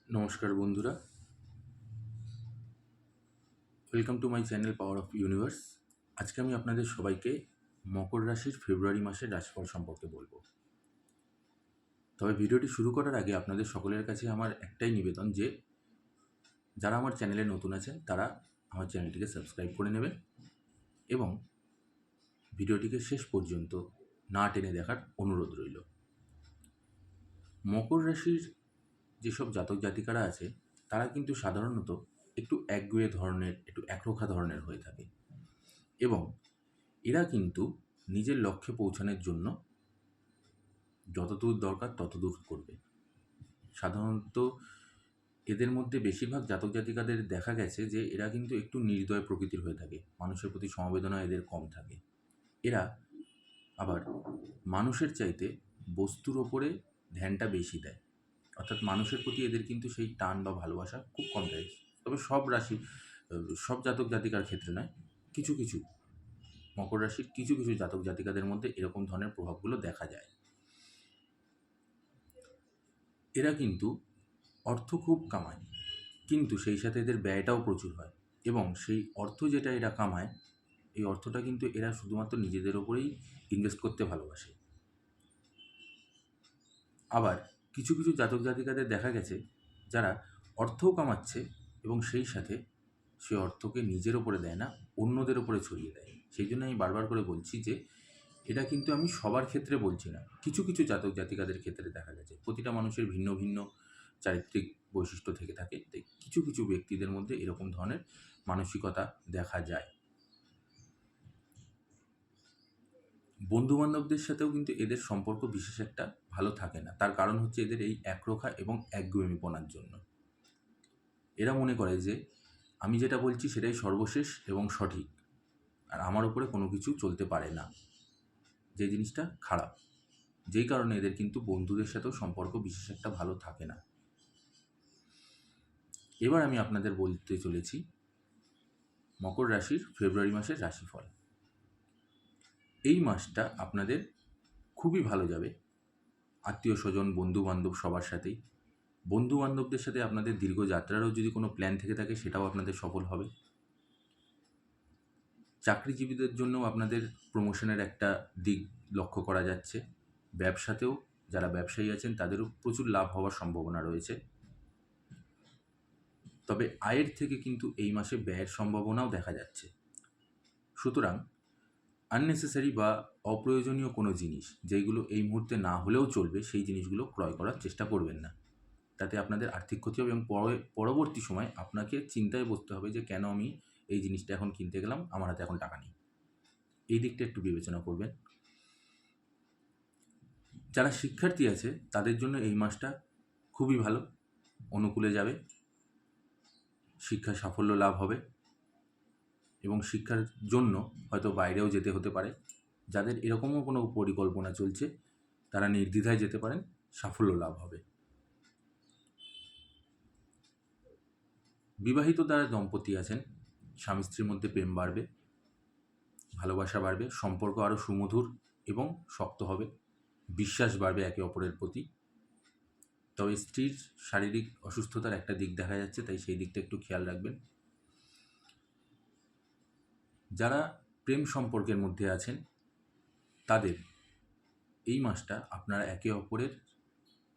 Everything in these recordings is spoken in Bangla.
নমস্কার বন্ধুরা, welcome to my channel power of universe. আজকে আমি আপনাদের সবাইকে মকর রাশির ফেব্রুয়ারি মাসের রাশিফল সম্পর্কে বলবো। তবে ভিডিওটি শুরু করার আগে আপনাদের সকলের কাছে আমার একটাই নিবেদন যে যারা আমার চ্যানেলে নতুন আছেন তারা আমার চ্যানেলটিকে সাবস্ক্রাইব করে নেবেন এবং ভিডিওটিকে শেষ পর্যন্ত না টেনে দেখার অনুরোধ রইল। মকর রাশির যেসব জাতক জাতিকারা আছে তারা কিন্তু সাধারণত একটু একগুঁয়ে ধরনের, একটু একরোখা ধরনের হয়ে থাকে এবং এরা কিন্তু নিজের লক্ষ্যে পৌঁছানোর জন্য যতদূর দরকার ততদূর করবে। সাধারণত এদের মধ্যে বেশিরভাগ জাতক জাতিকাদের দেখা গেছে যে এরা কিন্তু একটু নির্দয় প্রকৃতির হয়ে থাকে, মানুষের প্রতি সমবেদনা এদের কম থাকে। এরা আবার মানুষের চাইতে বস্তুর ওপরে ধ্যানটা বেশি দেয়, অর্থাৎ মানুষের প্রতি এদের কিন্তু সেই টান বা ভালোবাসা খুব কম দেয়। তবে সব জাতক জাতিকার ক্ষেত্রে নয়, কিছু কিছু মকর রাশির কিছু কিছু জাতক জাতিকাদের মধ্যে এরকম ধরনের প্রভাবগুলো দেখা যায়। এরা কিন্তু অর্থ খুব কামায়, কিন্তু সেই সাথে এদের ব্যয়টাও প্রচুর হয় এবং সেই অর্থ যেটা এরা কামায়, এই অর্থটা কিন্তু এরা শুধুমাত্র নিজেদের ওপরেই ইনভেস্ট করতে ভালোবাসে। আবার কিছু কিছু জাতক জাতিকাদের দেখা গেছে যারা অর্থও কামাচ্ছে এবং সেই সাথে সে অর্থকে নিজের ওপরে দেয় না, অন্যদের ওপরে ছড়িয়ে দেয়। সেই জন্য আমি বারবার করে বলছি যে এটা কিন্তু আমি সবার ক্ষেত্রে বলছি না, কিছু কিছু জাতক জাতিকাদের ক্ষেত্রে দেখা গেছে। প্রতিটা মানুষের ভিন্ন ভিন্ন চারিত্রিক বৈশিষ্ট্য থেকে থাকে, তাই কিছু কিছু ব্যক্তিদের মধ্যে এরকম ধরনের মানসিকতা দেখা যায়। বন্ধুবান্ধবদের সাথেও কিন্তু এদের সম্পর্ক বিশেষ একটা ভালো থাকে না, তার কারণ হচ্ছে এদের এই একরোখা এবং একগুঁয়েমিপনার জন্য। এরা মনে করে যে আমি যেটা বলছি সেটাই সর্বশেষ এবং সঠিক, আর আমার উপরে কোনো কিছু চলতে পারে না, যে জিনিসটা খারাপ। যেই কারণে এদের কিন্তু বন্ধুদের সাথেও সম্পর্ক বিশেষ একটা ভালো থাকে না। এবার আমি আপনাদের বলতে চলেছি মকর রাশির ফেব্রুয়ারি মাসের রাশিফল। এই মাসটা আপনাদের খুবই ভালো যাবে, আত্মীয় স্বজন বন্ধু বান্ধব সবার সাথেই। বন্ধু বান্ধবদের সাথে আপনাদের দীর্ঘ যাত্রারও যদি কোনো প্ল্যান থেকে থাকে সেটাও আপনাদের সফল হবে। চাকরিজীবীদের জন্য আপনাদের প্রমোশনের একটা দিক লক্ষ্য করা যাচ্ছে। ব্যবসাতেও যারা ব্যবসায়ী আছেন তাদেরও প্রচুর লাভ হওয়ার সম্ভাবনা রয়েছে। তবে আয়ের থেকে কিন্তু এই মাসে ব্যয়ের সম্ভাবনাও দেখা যাচ্ছে। সুতরাং আননেসেসারি বা অপ্রয়োজনীয় কোনো জিনিস যেইগুলো এই মুহূর্তে না হলেও চলবে সেই জিনিসগুলো ক্রয় করার চেষ্টা করবেন না। তাতে আপনাদের আর্থিক ক্ষতি হবে এবং পরবর্তী সময় আপনাকে চিন্তায় বসতে হবে যে কেন আমি এই জিনিসটা এখন কিনতে গেলাম, আমার হাতে এখন টাকা নেই। এই দিকটা একটু বিবেচনা করবেন। যারা শিক্ষার্থী আছে তাদের জন্য এই মাসটা খুবই ভালো, অনুকূলে যাবে। শিক্ষায় সাফল্য লাভ হবে এবং শিক্ষার জন্য হয়তো বাইরেও যেতে হতে পারে। যাদের এরকমও কোনো পরিকল্পনা চলছে তারা নির্দ্বিধায় যেতে পারেন, সাফল্য লাভ হবে। বিবাহিত যারা দম্পতি আছেন, স্বামী স্ত্রীর মধ্যে প্রেম বাড়বে, ভালোবাসা বাড়বে, সম্পর্ক আরও সুমধুর এবং শক্ত হবে, বিশ্বাস বাড়বে একে অপরের প্রতি। তবে স্ত্রীর শারীরিক অসুস্থতার একটা দিক দেখা যাচ্ছে, তাই সেই দিকটা একটু খেয়াল রাখবেন। যারা প্রেম সম্পর্কের মধ্যে আছেন তাদের এই মাসটা আপনারা একে অপরের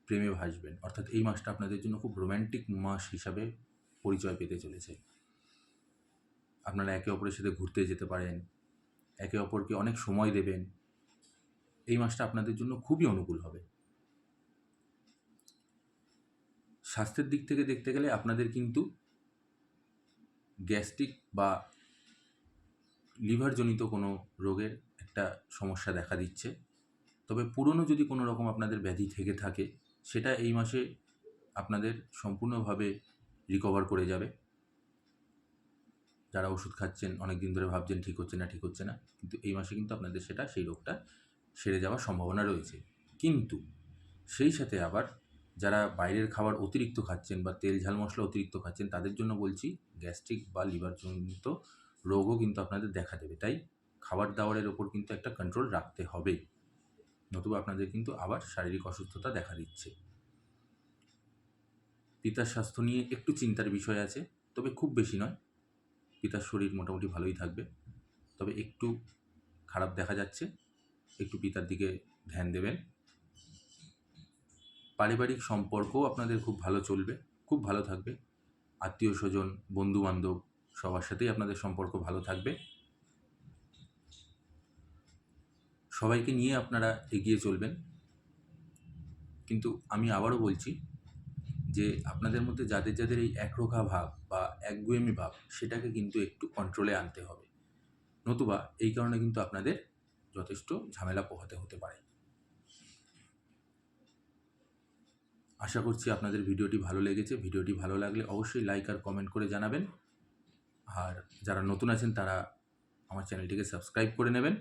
প্রেমে ভাসবেন, অর্থাৎ এই মাসটা আপনাদের জন্য খুব রোম্যান্টিক মাস হিসাবে পরিচয় পেতে চলেছে। আপনারা একে অপরের সাথে ঘুরতে যেতে পারেন, একে অপরকে অনেক সময় দেবেন। এই মাসটা আপনাদের জন্য খুবই অনুকূল হবে। স্বাস্থ্যের দিক থেকে দেখতে গেলে আপনাদের কিন্তু গ্যাস্ট্রিক বা লিভারজনিত কোনো রোগের একটা সমস্যা দেখা দিচ্ছে। তবে পুরনো যদি কোনো রকম আপনাদের ব্যাধি থেকে থাকে সেটা এই মাসে আপনাদের সম্পূর্ণভাবে রিকভার করে যাবে। যারা ওষুধ খাচ্ছেন অনেক দিন ধরে ভাবছেন ঠিক হচ্ছে না, কিন্তু এই মাসে কিন্তু আপনাদের সেই রোগটা সেরে যাওয়ার সম্ভাবনা রয়েছে। কিন্তু সেই সাথে আবার যারা বাইরের খাবার অতিরিক্ত খাচ্ছেন বা তেল ঝাল মশলা অতিরিক্ত খাচ্ছেন তাদের জন্য বলছি গ্যাস্ট্রিক বা লিভারজনিত রোগও কিন্তু আপনাদের দেখা দেবে। তাই খাবার দাবারের ওপর কিন্তু একটা কন্ট্রোল রাখতে হবে, নতুবা আপনাদের কিন্তু আবার শারীরিক অসুস্থতা দেখা দিচ্ছে। পিতার স্বাস্থ্য নিয়ে একটু চিন্তার বিষয় আছে, তবে খুব বেশি নয়। পিতার শরীর মোটামুটি ভালোই থাকবে, তবে একটু খারাপ দেখা যাচ্ছে, একটু পিতার দিকে ধ্যান দেবেন। পারিবারিক সম্পর্কও আপনাদের খুব ভালো চলবে, খুব ভালো থাকবে। আত্মীয় স্বজন, বন্ধুবান্ধব সবার সাথেই আপনাদের সম্পর্ক ভালো থাকবে। সবাইকে নিয়ে আপনারা এগিয়ে চলবেন। কিন্তু আমি আবারও বলছি যে আপনাদের মধ্যে যাদের যাদের এই একরোখা ভাব বা একগুঁয়েমি ভাব, সেটাকে কিন্তু একটু কন্ট্রোলে আনতে হবে, নতুবা এই কারণে কিন্তু আপনাদের যথেষ্ট ঝামেলা পোহাতে হতে পারে। আশা করছি আপনাদের ভিডিওটি ভালো লেগেছে। ভিডিওটি ভালো লাগলে অবশ্যই লাইক আর কমেন্ট করে জানাবেন। আর যারা নতুন আছেন তারা আমার চ্যানেলটিকে সাবস্ক্রাইব করে নেবেন।